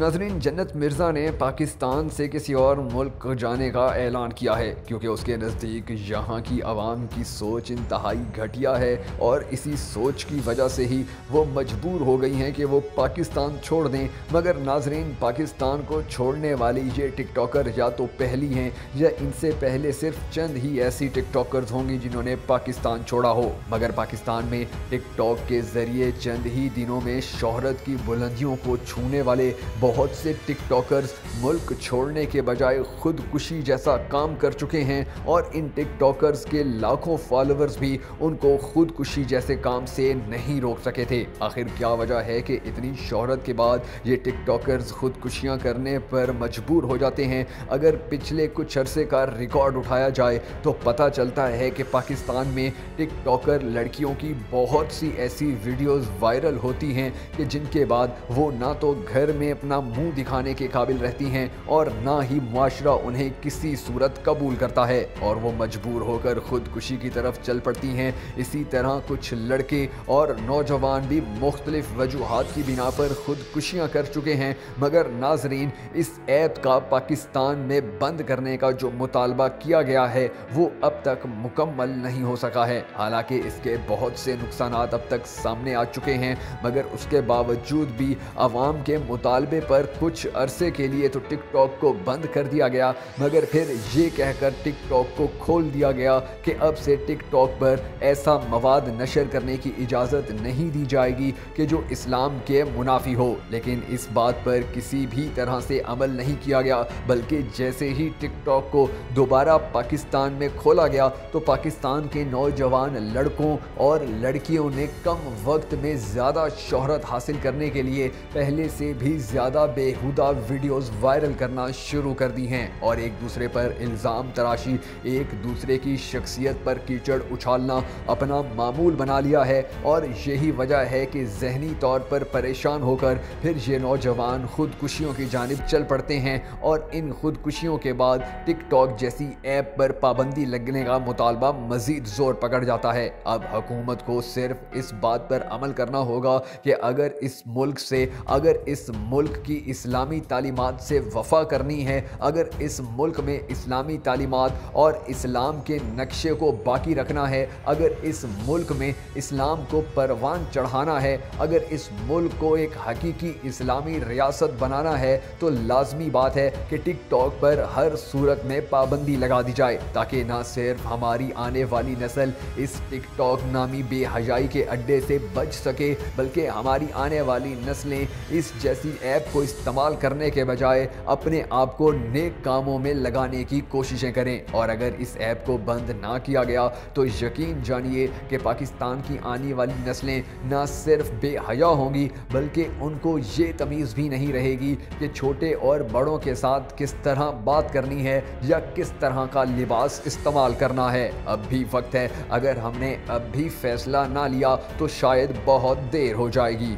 नाज़रीन, जन्नत मिर्ज़ा ने पाकिस्तान से किसी और मुल्क जाने का ऐलान किया है क्योंकि उसके नज़दीक यहाँ की आवाम की सोच इंतहाई घटिया है और इसी सोच की वजह से ही वो मजबूर हो गई हैं कि वो पाकिस्तान छोड़ दें। मगर नाज़रीन, पाकिस्तान को छोड़ने वाली ये टिकटॉकर या तो पहली हैं या इनसे पहले सिर्फ चंद ही ऐसी टिकटॉकर्स होंगी जिन्होंने पाकिस्तान छोड़ा हो। मगर पाकिस्तान में टिकटॉक के ज़रिए चंद ही दिनों में शोहरत की बुलंदियों को छूने वाले बहुत से टिकटॉकर्स मुल्क छोड़ने के बजाय खुदकुशी जैसा काम कर चुके हैं और इन टिकटॉकर्स के लाखों फॉलोअर्स भी उनको खुदकुशी जैसे काम से नहीं रोक सके थे। आखिर क्या वजह है कि इतनी शोहरत के बाद ये टिकटॉकर्स खुदकुशियां करने पर मजबूर हो जाते हैं? अगर पिछले कुछ अरसे का रिकॉर्ड उठाया जाए तो पता चलता है कि पाकिस्तान में टिकटॉकर लड़कियों की बहुत सी ऐसी वीडियोस वायरल होती हैं कि जिनके बाद वो ना तो घर में अपना मुंह दिखाने के काबिल रहती हैं और ना ही मुआशरा उन्हें किसी सूरत कबूल करता है और वो मजबूर होकर खुदकुशी की तरफ चल पड़ती हैं। इसी तरह कुछ लड़के और नौजवान भी मुख्तलिफ वजूहात की बिना पर खुदकुशियां कर चुके हैं। मगर नाजरीन, इस ऐप का पाकिस्तान में बंद करने का जो मुतालबा किया गया है वो अब तक मुकम्मल नहीं हो सका है। हालांकि इसके बहुत से नुकसानात अब तक सामने आ चुके हैं, मगर उसके बावजूद भी अवाम के मुतालबे पर कुछ अरसे के लिए तो टिकटॉक को बंद कर दिया गया, मगर फिर ये कहकर टिकटॉक को खोल दिया गया कि अब से टिकटॉक पर ऐसा मवाद नशर करने की इजाज़त नहीं दी जाएगी कि जो इस्लाम के मुनाफी हो। लेकिन इस बात पर किसी भी तरह से अमल नहीं किया गया, बल्कि जैसे ही टिकटॉक को दोबारा पाकिस्तान में खोला गया तो पाकिस्तान के नौजवान लड़कों और लड़कियों ने कम वक्त में ज़्यादा शोहरत हासिल करने के लिए पहले से भी ज़्यादा बेहुदा वीडियोस वायरल करना शुरू कर दी हैं और एक दूसरे पर इल्ज़ाम तराशी, एक दूसरे की शख्सियत पर कीचड़ उछालना अपना मामूल बना लिया है। और यही वजह है कि ज़हनी तौर पर परेशान होकर फिर ये नौजवान खुदकुशियों की जानिब चल पड़ते हैं और इन खुदकुशियों के बाद टिकटॉक जैसी ऐप पर पाबंदी लगने का मुतालबा मज़ीद ज़ोर पकड़ जाता है। अब हुकूमत को सिर्फ इस बात पर अमल करना होगा कि अगर इस मुल्क की इस्लामी तालीमात से वफ़ा करनी है, अगर इस मुल्क में इस्लामी तालीमात और इस्लाम के नक्शे को बाकी रखना है, अगर इस मुल्क में इस्लाम को परवान चढ़ाना है, अगर इस मुल्क को एक हकीकी इस्लामी रियासत बनाना है, तो लाजमी बात है कि टिकटॉक पर हर सूरत में पाबंदी लगा दी जाए, ताकि ना सिर्फ हमारी आने वाली नस्ल इस टिकटॉक नामी बेहयाई के अड्डे से बच सके, बल्कि हमारी आने वाली नस्लें इस जैसी ऐप को इस्तेमाल करने के बजाय अपने आप को नेक कामों में लगाने की कोशिशें करें। और अगर इस ऐप को बंद ना किया गया तो यकीन जानिए कि पाकिस्तान की आने वाली नस्लें ना सिर्फ बेहया होंगी, बल्कि उनको ये तमीज़ भी नहीं रहेगी कि छोटे और बड़ों के साथ किस तरह बात करनी है या किस तरह का लिबास इस्तेमाल करना है। अब भी वक्त है, अगर हमने अब भी फैसला ना लिया तो शायद बहुत देर हो जाएगी।